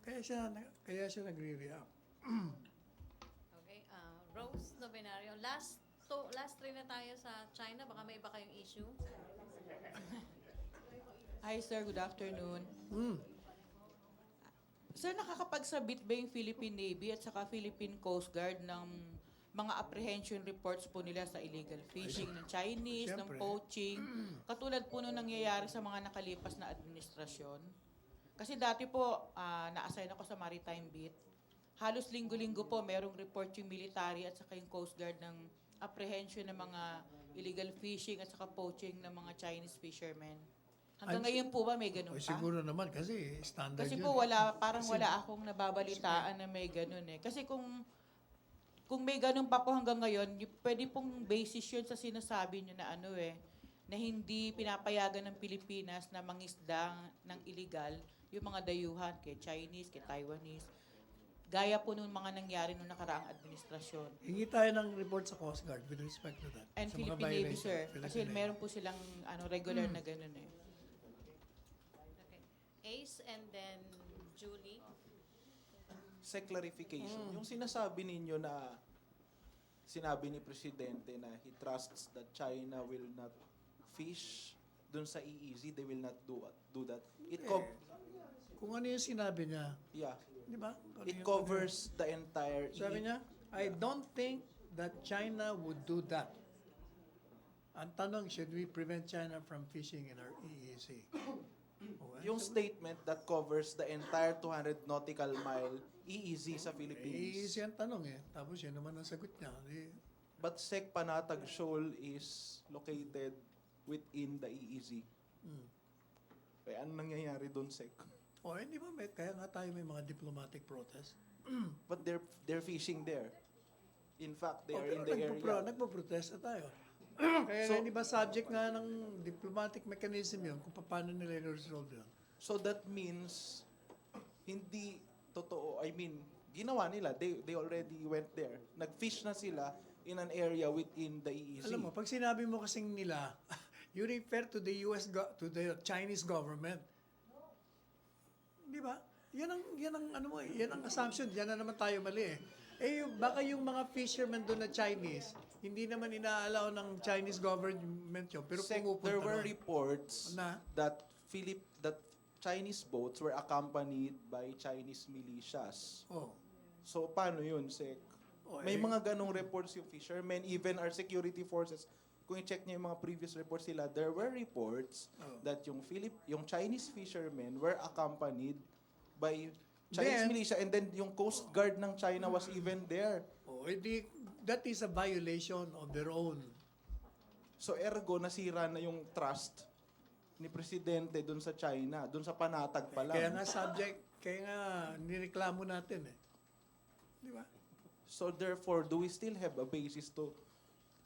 Kaya siya nagre-react. Okay, Rose Novenario. Last three na tayo sa China. Baka may iba kayong issue. Hi sir, good afternoon. Sir, nakakapagsabit ba yung Philippine Navy at saka Philippine Coast Guard ng mga apprehension reports po nila sa illegal fishing ng Chinese, ng Siyempre. poaching, katulad po nung nangyayari sa mga nakalipas na administrasyon? Kasi dati po, na-assign ako sa Maritime Beat. Halos linggo-linggo po, merong report yung military at saka yung Coast Guard ng apprehension ng mga illegal fishing at saka poaching ng mga Chinese fishermen. Hanggang ngayon po ba may ganun pa? Siguro naman kasi standard Kasi yun. po wala akong nababalitaan na may ganun Kasi kung may ganun pa po hanggang ngayon, pwede pong basis yun sa sinasabi nyo na na hindi pinapayagan ng Pilipinas na mangisda ng illegal yung mga dayuhan kay Chinese, kay Taiwanese. Gaya po nung mga nangyari nung nakaraang administrasyon. Hingi tayo ng report sa Coast Guard with respect to that. And sa mga Philippine Navy, violation. sir. Philippine Kasi Navy. meron po silang regular na ganun Okay. Ace and then Julie. Clarification. Yung sinasabi ninyo na sinabi ni Presidente na he trusts that China will not fish dun sa EEZ, they will not do that. Kung ano yung sinabi niya, Yeah. di ba? Kung ano It yung- covers the entire Sabi niya, I don't think that China would do that. Ang tanong, should we prevent China from fishing in our EEZ? Yung statement that covers the entire 200 nautical mile EEZ sa Philippines. EEZ ang tanong Tapos yun naman ang sagot niya. But Sec Panatag Shoal is located within the EEZ. Kaya ano nangyayari doon, Sec? Hindi ba? Kaya nga tayo may mga diplomatic protest. But they're fishing there. In fact, they are Pero in the area. nagpo-protesta tayo. Kaya So- hindi ba subject nga ng diplomatic mechanism yun kung paano nila i-resolve yun? So that means hindi totoo. I mean, ginawa nila. They already went there. Nag-fish na sila in an area within the EEZ. Alam mo, pag sinabi mo kasing nila, you refer to the to the Chinese government. Di ba? Yan ang assumption. Yan na naman tayo mali baka yung mga fishermen doon na Chinese, hindi naman inaalaw ng Chinese government yun, pero Sec, pumupunta there were doon. reports Na? that Chinese boats were accompanied by Chinese militias. So, paano yun, Sec? May mga ganong reports yung fishermen, even our security forces kung i-check niyo yung mga previous reports sila, there were reports that yung Chinese fishermen were accompanied by Chinese Then- militia, and then yung Coast Guard ng China was even there. That is a violation of their own. So ergo, nasira na yung trust ni Presidente dun sa China, dun sa panatag pa lang. Kaya nga nireklamo natin eh. Di ba? So therefore, do we still have a basis to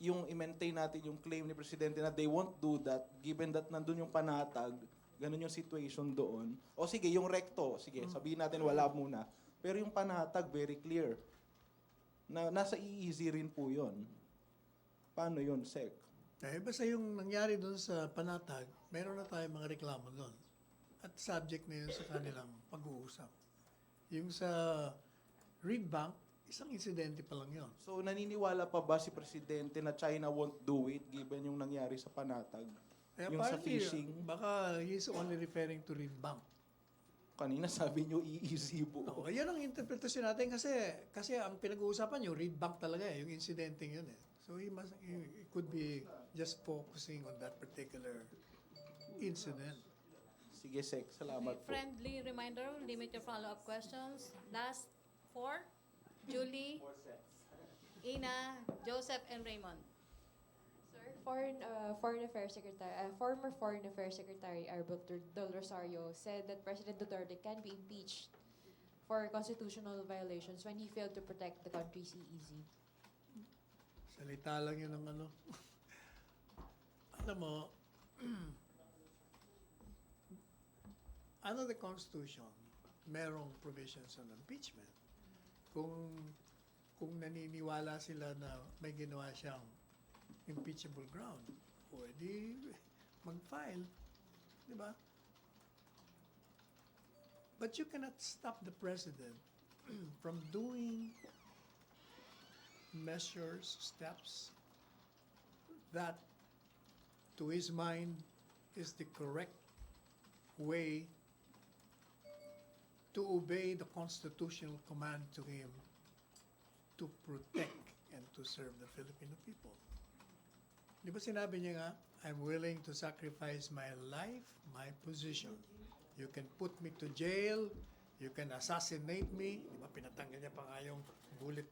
yung i-maintain natin yung claim ni Presidente na they won't do that given that nandun yung panatag, ganun yung situation doon? O sige, yung recto, sige, sabihin natin wala muna. Pero yung panatag, very clear. Na nasa EEZ rin po yun. Paano yun, Sec? Basta yung nangyari doon sa panatag, meron na tayong mga reklamo doon. At subject na yun sa kanilang pag-uusap. Yung sa Reed Bank, isang insidente pa lang yun. So naniniwala pa ba si Presidente na China won't do it given yung nangyari sa panatag? Yung sa fishing? Baka he's only referring to Reed Bank. Kanina sabi nyo EEZ po. Yan ang interpretasyon natin kasi ang pinag-uusapan yung Reed Bank talaga yung insidente yun eh. So he could be just focusing on that particular incident. Sige, Sec. Salamat po. Friendly reminder, limit your follow-up questions. Last 4, Julie, Ina, Joseph, and Raymond. Sir, Foreign Affairs Secretary, former Foreign Affairs Secretary Arbel Del Rosario said that President Duterte can be impeached for constitutional violations when he failed to protect the country's EEZ. Salita lang yun ng ano. Alam mo, under the Constitution, merong provisions on impeachment. Kung naniniwala sila na may ginawa siyang impeachable ground, pwede mag-file. Di ba? But you cannot stop the president from doing measures, steps that to his mind is the correct way to obey the constitutional command to him to protect and to serve the Filipino people. Di ba sinabi niya nga, I'm willing to sacrifice my life, my position. You can put me to jail, you can assassinate me. Di ba pinatanggal niya pa nga yung bullet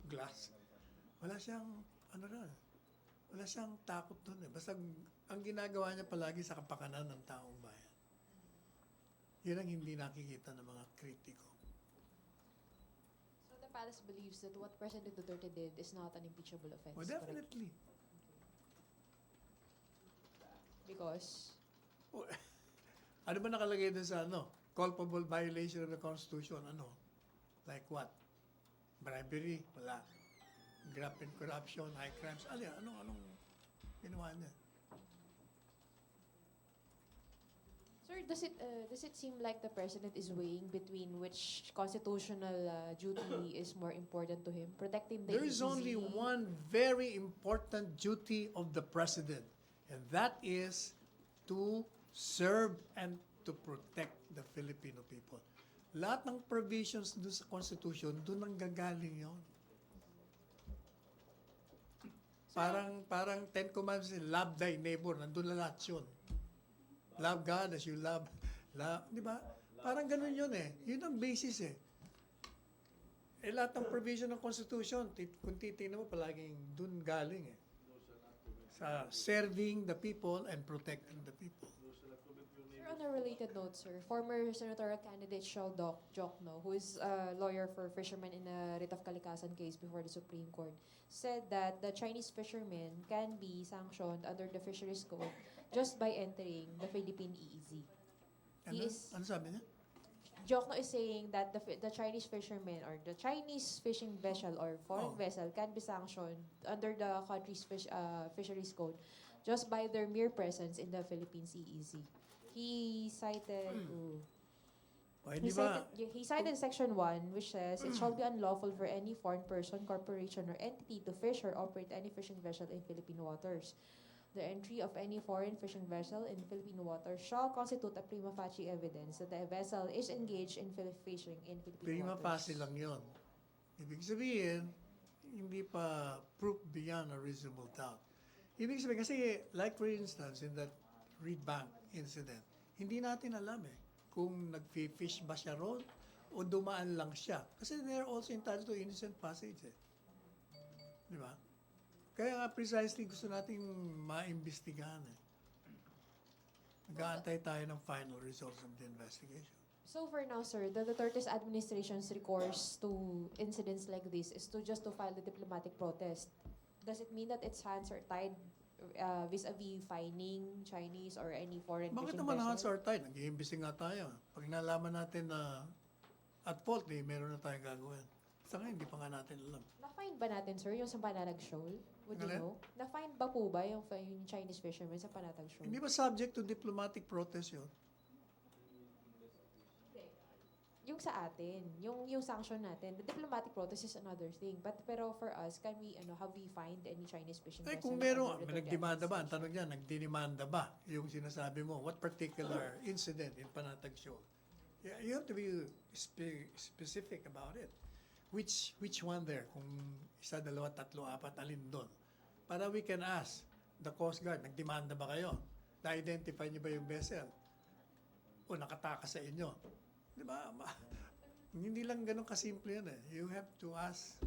glass. Wala siyang, wala siyang takot doon eh. Basta ang ginagawa niya palagi sa kapakanan ng taong bayan. Yun ang hindi nakikita ng mga kritiko. So the palace believes that what President Duterte did is not an impeachable offense. Well, definitely. Because? Ano ba nakalagay doon sa culpable violation of the Constitution? Like what? Bribery? Wala. Graft and corruption, high crimes. Anong ginawa niya? Sir, does it seem like the president is weighing between which constitutional duty is more important to him? Protecting the There is EEZ? only one very important duty of the president, and that is to serve and to protect the Filipino people. Lahat ng provisions doon sa Constitution, doon ang gagaling yon. Parang Ten Commandments, love thy neighbor, nandun na lahat yun. Love God as you love, di ba? Parang ganun yun eh. Yun ang basis eh. Lahat ng provision ng Constitution, kung titignan mo, palaging dun galing eh. Sa serving the people and protecting the people. Sir, on a related note, sir, former senatorial candidate Shell Jokno, who is a lawyer for fishermen in a writ of kalikasan case before the Supreme Court, said that the Chinese fishermen can be sanctioned under the fisheries code just by entering the Philippine EEZ. Ano sabi niya? Jokno is saying that the Chinese fishermen or the Chinese fishing vessel or foreign vessel can be sanctioned under the country's fisheries code just by their mere presence in the Philippines EEZ. He cited he cited Section 1, which says it shall be unlawful for any foreign person, corporation, or entity to fish or operate any fishing vessel in Philippine waters. The entry of any foreign fishing vessel in Philippine waters shall constitute a prima facie evidence that the vessel is engaged in fishing in Philippine Prima waters. facie lang yun. Ibig sabihin, hindi pa proof beyond a reasonable doubt. Ibig sabihin, kasi like for instance, in that Reed Bank incident, hindi natin alam kung nag-fish ba siya ron o dumaan lang siya. Kasi they're also entitled to innocent passage. Di ba? Kaya nga precisely gusto nating maimbestigahan. Nag-aantay tayo ng final results of the investigation. So for now, sir, the Duterte's administration's recourse to incidents like this is to just to file the diplomatic protest. Does it mean that its hands are tied vis-a-vis fining Chinese or any foreign Bakit fishing naman hands vessel? are tied? Nag-iimbisi nga tayo. Pag nalaman natin na at fault, meron na tayong gagawin. Sa ngayon, hindi pa nga natin alam. Na-fine ba natin, sir, yung sa Panatag Shoal? Would you Alin? know? Na-fine ba po ba yung Chinese fishermen sa Panatag Shoal? Hindi ba subject to diplomatic protest yun? Yung sa atin, yung sanction natin, the diplomatic protest is another thing. Pero for us, can we, have we find any Chinese fishing Eh vessel? kung na meron, under nagdemanda ba? Ang administration? tanong niya, nagdemanda ba? Yung sinasabi mo, what particular incident in Panatag Shoal? Yeah, you have to be specific about it. Which one there? Kung isa, dalawa, tatlo, apat, alin doon? Para we can ask the Coast Guard, nagdemanda ba kayo? Na-identify niyo ba yung vessel? O nakatakas sa inyo? Di ba? Hindi lang ganun kasimple yan eh. You have to ask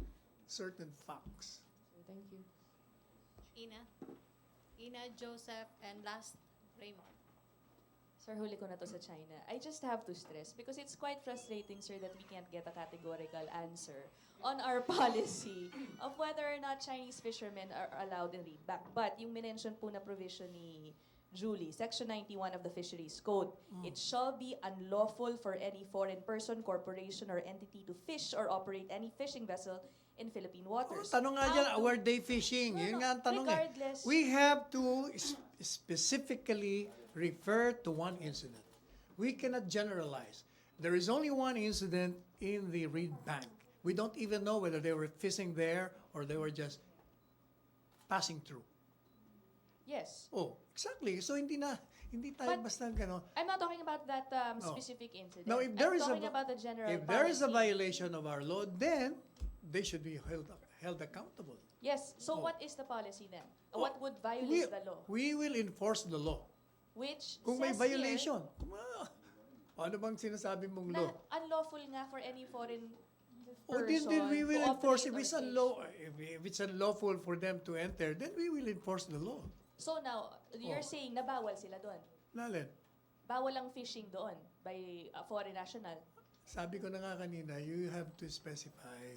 certain facts. Thank you. Ina, Joseph, and last, Raymond. Sir, huli ko na to sa China. I just have to stress, because it's quite frustrating, sir, that we can't get a categorical answer on our policy of whether or not Chinese fishermen are allowed in Reed Bank. But yung minention po na provision ni Julie, Section 91 of the Fisheries Code, it shall be unlawful for any foreign person, corporation, or entity to fish or operate any fishing vessel in Philippine waters. Tanong nga How dyan, to- were they fishing? No, Yun no, nga ang tanong regardless. We have to specifically refer to one incident. We cannot generalize. There is only one incident in the Reed Bank. We don't even know whether they were fishing there or they were just passing through. Yes. Oh, exactly. So hindi tayo But- basta gano'n. I'm not talking about that No. specific incident. No, if there I'm is talking about the general if there is a policy. violation of our law, then they should be held accountable. Yes. So Oh. what is the policy then? Oh, What would violate the law? We will enforce the law. Which Kung may says violation, ano bang sinasabi mong here law? na unlawful nga for any foreign O person then we will to enforce operate if or fish. if it's unlawful for them to enter, then we will enforce the law. So now, you're Oh. saying na bawal sila doon. Nalin, Bawal ang fishing doon by a foreign national. sabi ko na nga kanina, you have to specify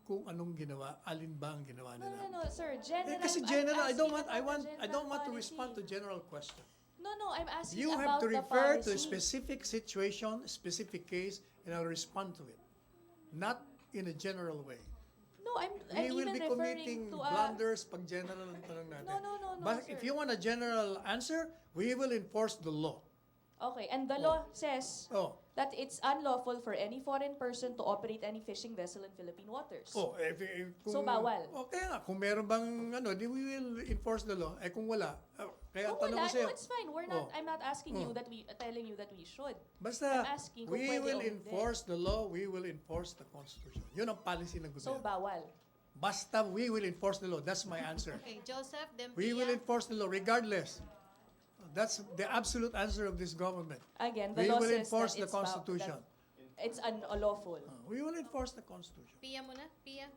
kung anong ginawa, alin ba ang ginawa No, nila. no, no, sir. General. Kasi I'm general, I don't asking want about the I don't want to general respond to policy. general question. No, no, I'm asking You have about to the refer to a policy. specific situation, specific case, and I'll respond to it. Not in a general way. No, I'm We will even be referring committing to blunders pag general ang tanong natin. No, But sir. if you want a general answer, we will enforce the law. Okay, and the law says Oh, that it's unlawful for any foreign person to operate any fishing vessel in Philippine waters. oh, kung, So, bawal. Okay nga, kung meron bang di we will enforce the law. Eh kung wala, kaya Kung ang tanong wala, ko sa'yo, no, it's fine. We're not. Oh. I'm not asking you Oh. that telling you that we should. basta I'm asking kung we pwede will o hindi. enforce the law, we will enforce the Constitution. Yun ang policy ng So gobyerno. bawal. Basta we will enforce the law. That's my answer. Okay, Joseph, then We will Pia. enforce the law regardless. That's the absolute answer of this government. Again, the We law will says enforce that the Constitution. It's unlawful. We will enforce the Constitution. Pia muna, Pia.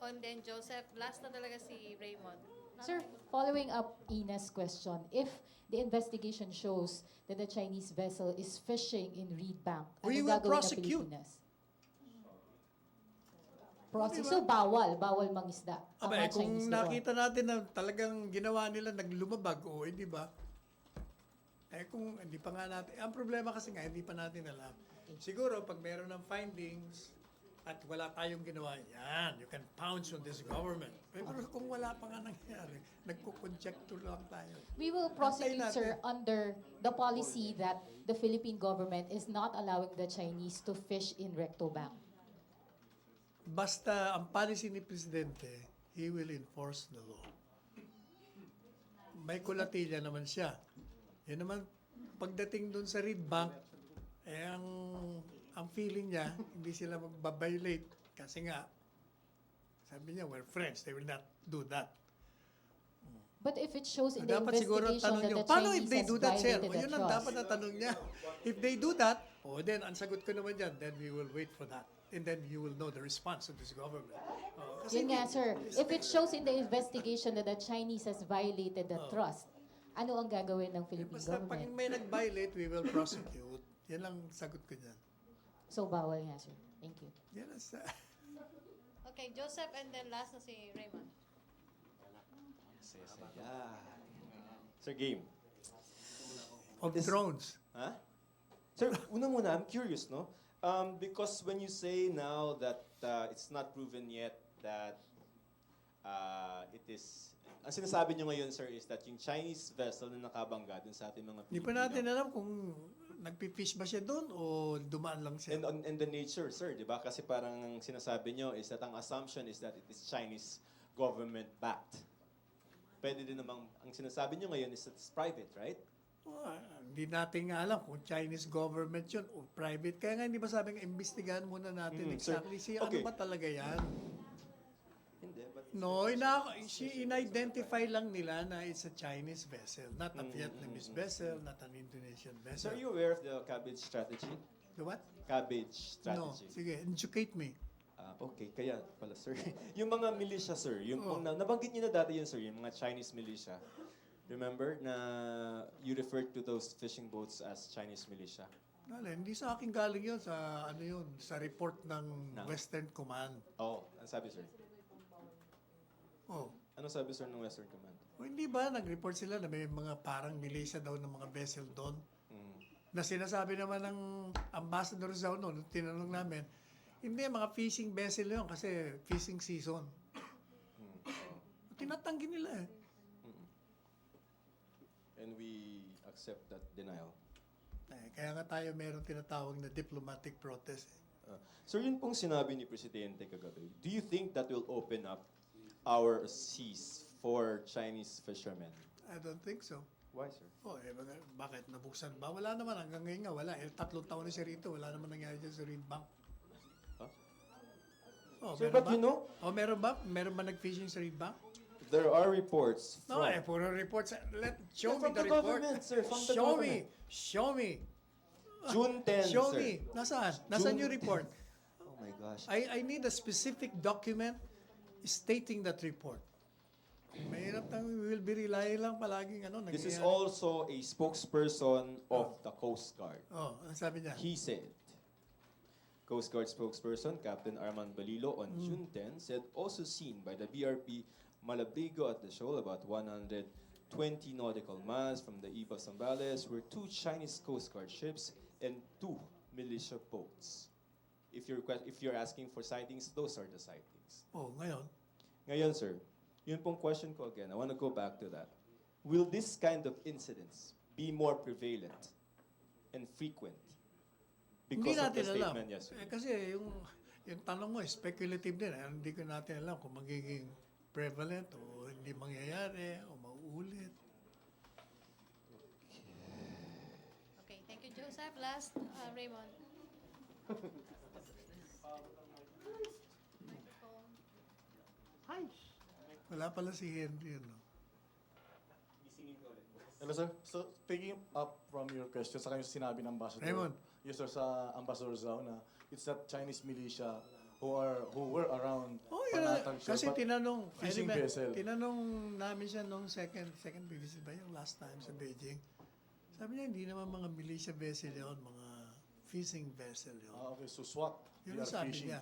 And then Joseph, last na talaga si Raymond. Sir, following up Ina's question, if the investigation shows that the Chinese vessel is fishing in Reed Bank, We anong will gagawin ng prosecute. Pilipinas? So, bawal mangisda ang Aba, mga kung Chinese doon. nakita natin na talagang ginawa nila naglumabag, di ba? Kung hindi pa nga natin, ang problema kasi nga, hindi pa natin alam. Siguro, pag meron ng findings at wala tayong ginawa, yan, you can pounce on this government. Pero kung wala pa nga nangyari, nagkukonjecture lang tayo. We will prosecute, sir, under the policy that the Philippine government is not allowing the Chinese to fish in Recto Bank. Basta ang policy ni Presidente, he will enforce the law. May kulatilya naman siya. Yan naman, pagdating dun sa Reed Bank, ang feeling niya, hindi sila magbabiolate. Kasi nga, sabi niya, we're friends, they will not do that. But if it shows in the Dapat siguro investigation tanong that nyo, the paano if Chinese they has do that, sir? violated O the yun ang trust? dapat na tanong niya. If they do that, then ang sagot ko naman dyan, then we will wait for that. And then you will know the response of this government. Kasi Yun nga, sir. If it shows in the investigation that the Chinese has violated the trust, ano ang gagawin ng Philippine basta pag government? may nag-violate, we will prosecute. Yan lang sagot ko dyan. So, bawal nga, sir. Thank you. Yan ang Okay, Joseph, and then last na si Raymond. Yeah. Sir, game. of drones. Huh? Sir, una muna, I'm curious, no? Because when you say now that it's not proven yet that it is, ang sinasabi nyo ngayon, sir, is that yung Chinese vessel na nakabangga dun sa ating mga Hindi pa natin alam kung nagpifish ba siya doon o dumaan lang siya. And the nature, sir, di ba? Kasi parang ang sinasabi nyo is that ang assumption is that it is Chinese government-backed. Pwede din namang, ang sinasabi nyo ngayon is that it's private, right? Hindi natin nga alam kung Chinese government yun o private. Kaya nga hindi ba sabing imbestigahan muna natin exactly ano ba talaga yan? Hindi, but No, in-identify lang nila na it's a Chinese vessel, not a Vietnamese vessel, not an Indonesian So vessel. are you aware of the cabbage strategy? The what? Cabbage No, strategy. sige, educate me. Okay, kaya pala, sir. Yung mga militia, sir, yung nabanggit niyo na dati yun, sir, yung mga Chinese militia. Remember na you referred to those fishing boats as Chinese militia? Hindi sa akin galing yun, sa sa report ng Western Command. Oh, ano sabi, sir? Oh. Ano sabi, sir, ng Western Command? Hindi ba nag-report sila na may mga parang militia daw ng mga vessel doon? Na sinasabi naman ng ambassador Zhao noon, tinanong namin, hindi, mga fishing vessel yun kasi fishing season. Tinatanggi nila eh. And we accept that denial. Kaya nga tayo meron tinatawag na diplomatic protest. Sir, yun pong sinabi ni Presidente kagabi. Do you think that will open up our seas for Chinese fishermen? I don't think so. Why, sir? Bakit? Nabuksan ba? Wala naman. Hanggang ngayon nga, wala. 3 taon na siya rito. Wala naman nangyari dyan sa Reed Bank. Sir, but you know? Meron ba? Meron ba nag-fishing sa Reed Bank? There are reports from... No, puro reports. Show me from the the report. government, sir. From the Show government. me. Show me. June 10, Show sir. me. Nasaan? Nasaan yung report? Oh my gosh. I need a specific document stating that report. Mahirap na we will be relying lang palaging This is nangyayari. also a spokesperson of the Coast Guard. Ano sabi niya? He said, Coast Guard spokesperson Captain Armand Balilo on June 10 said also seen by the BRP Malabrigo at the shoal about 120 nautical miles from the Iba Zambales were 2 Chinese Coast Guard ships and 2 militia boats. If you're asking for sightings, those are the sightings. Ngayon? Ngayon, sir, yun pong question ko again. I want to go back to that. Will this kind of incidents be more prevalent and frequent Hindi because of the natin alam. statement yesterday? Kasi yung tanong mo, speculative din. Hindi ko natin alam kung magiging prevalent o hindi mangyayari o mauulit. Okay, thank you, Joseph. Last, Raymond. Wala pala si Henry. Hello, sir. So, taking up from your question sa kanyang sinabi ng ambassador. Raymond. Yes, sir, sa Ambassador Zhao na it's that Chinese militia who were around Panatang Shore, Kasi but tinanong, fishing vessel. tinanong namin siya nung second visit ba yung last time sa Beijing. Sabi niya, hindi naman mga militia vessel yun, mga fishing vessel yun. Okay, so SWAT, Yun they ang are sabi fishing. niya.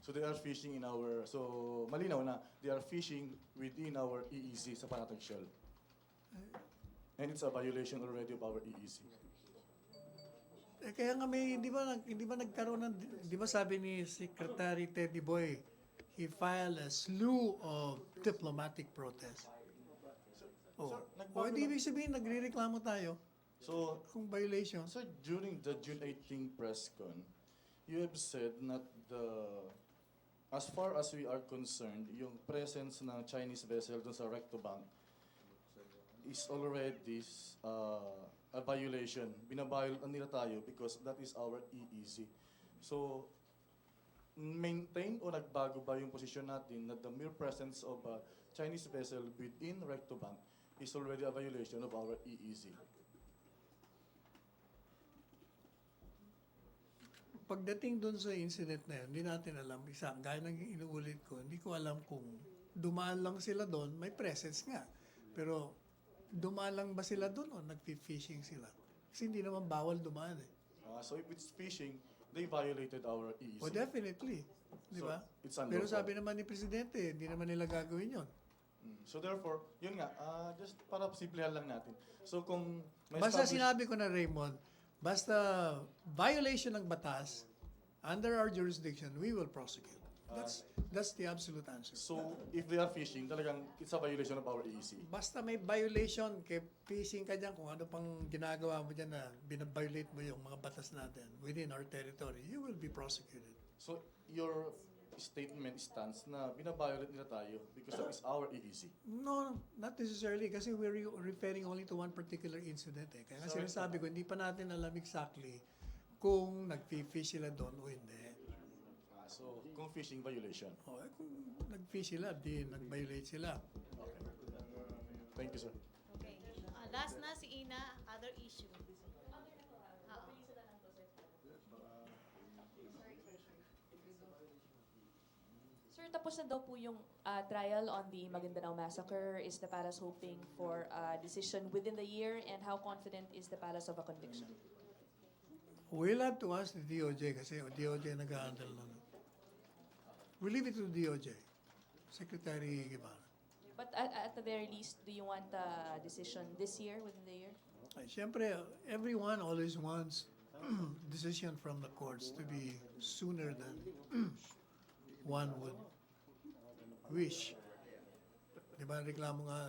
So they are fishing in our, so malinaw na, they are fishing within our EEZ sa Panatang Shore. And it's a violation already of our EEZ. Kaya nga hindi ba nagkaroon ng, di ba sabi ni Secretary Teddy Boy, he filed a slew of diplomatic protests. Hindi ibig sabihin, nagre-reklamo tayo. So, kung violation. So, during the June 18 press con, you have said that as far as we are concerned, yung presence ng Chinese vessel dun sa Recto Bank is already a violation. Binabayol nila tayo because that is our EEZ. So, maintain o nagbago ba yung posisyon natin na the mere presence of a Chinese vessel within Recto Bank is already a violation of our EEZ. Pagdating dun sa incident na yun, hindi natin alam. Gaya ng inuulit ko, hindi ko alam kung dumaan lang sila doon, may presence nga. Pero dumaan lang ba sila doon o nag-fishing sila? Kasi hindi naman bawal dumaan eh. So if it's fishing, they violated our EEZ. O definitely. Di ba? It's Pero unlawful. sabi naman ni Presidente, hindi naman nila gagawin yon. So therefore, yun nga, just para simplihan lang natin. So kung may Basta establish- sinabi ko na Raymond, basta violation ng batas, under our jurisdiction, we will prosecute. That's the absolute answer. So if they are fishing, talagang it's a violation of our EEZ. Basta may violation, kay fishing ka dyan, kung ano pang ginagawa mo dyan na binabiolate mo yung mga batas natin within our territory, you will be prosecuted. So your statement stands na binabiolate nila tayo because of it's our EEZ. No, not necessarily kasi we're referring only to one particular incident eh. Kaya nga Sorry. sinasabi ko, hindi pa natin alam exactly kung nag-fish sila doon o hindi. So kung fishing violation. O, kung nag-fish sila, di nag-violate sila. Okay. Thank you, sir. Okay. Last na si Ina, other issue. Sir, tapos na daw po yung trial on the Maguindanao massacre. Is the palace hoping for a decision within the year? And how confident is the palace of a conviction? We'll have to ask the DOJ kasi DOJ nag-handle nun. We leave it to DOJ. Secretary Guevara. But at the very least, do you want a decision this year, within the year? Ay, siyempre, everyone always wants decision from the courts to be sooner than one would wish. Di ba, reklamo nga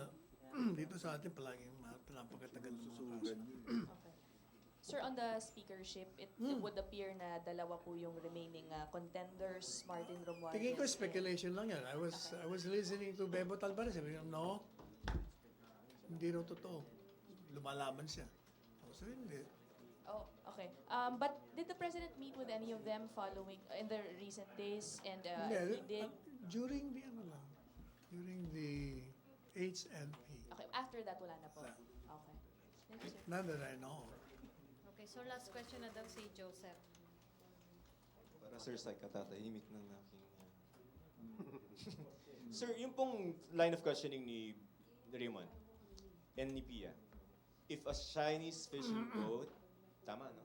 dito sa atin palaging napakatagal ng mga kaso. Sir, on the speakership, it would appear na dalawa po yung remaining contenders, Martin Romualdez. Tingin ko speculation lang yan. I was listening to Bebo Talbares. Sabi niya, no, hindi raw totoo. Lumalaban siya. So, hindi. Oh, okay. But did the president meet with any of them following in the recent days? And if he did, During the, during the HNP. okay, after that, wala na po. Okay. Thank you, sir. Not that I know. Okay, so last question na daw si Joseph. Para sir, sa katatahimik ng aking... Sir, yung pong line of questioning ni Raymond and ni Pia, if a Chinese fishing boat, tama no,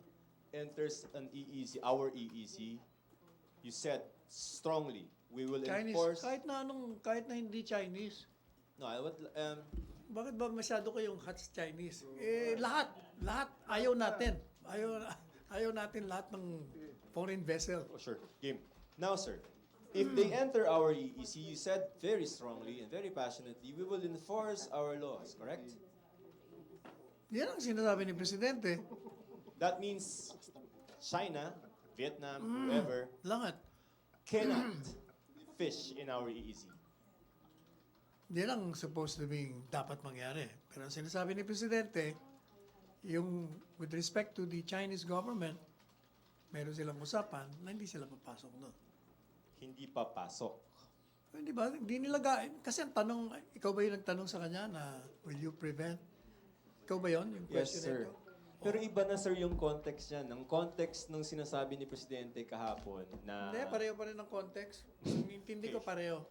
enters an EEZ, our EEZ, you said strongly, we will Chinese, enforce... kahit na hindi Chinese. No, I would... Bakit ba masyado kayong hot Chinese? Eh, lahat ayaw natin. Ayaw natin lahat ng foreign vessel. Oh, sure. Game. Now, sir, if they enter our EEZ, you said very strongly and very passionately, we will enforce our laws, correct? Yan ang sinasabi ni Presidente. That means China, Vietnam, whoever, Lahat. cannot fish in our EEZ. Yan ang supposed to be dapat mangyari. Pero ang sinasabi ni Presidente, yung with respect to the Chinese government, meron silang usapan na hindi sila papasok doon. Hindi papasok. Hindi ba? Hindi nila kasi ang tanong, ikaw ba yung nagtanong sa kanya na will you prevent? Ikaw ba yun? Yung Yes, question sir. nito? Pero iba na, sir, yung context niyan. Ang context ng sinasabi ni Presidente kahapon na... Hindi, pareho pa rin ang context. Intindi ko pareho.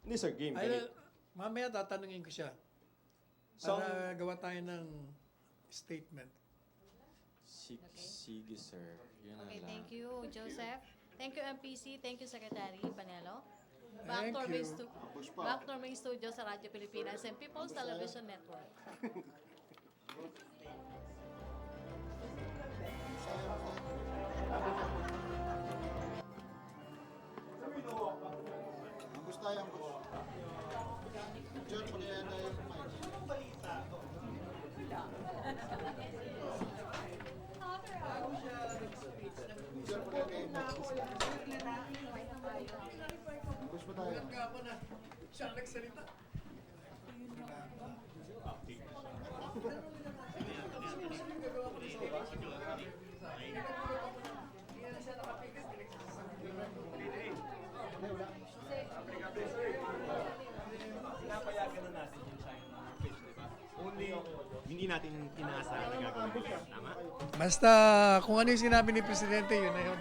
Hindi, sir, game. Mamaya tatanungin ko siya. Para gawa tayo ng statement. Sige, sir. Yun na Okay, lang. thank you, Joseph. Thank you, MPC. Thank you, Secretary Panelo. Thank you. Back to our main studio sa Radyo Pilipinas and People's Television Network. Gusto yan, boss. Diyan, pag-ianda yung mic. Gusto tayo. Siya nagsalita. Pinapayagan na natin yung China fish, di ba? natin inaasahan na gagawin. Tama? Basta kung ano yung sinabi ni Presidente, yun na yun.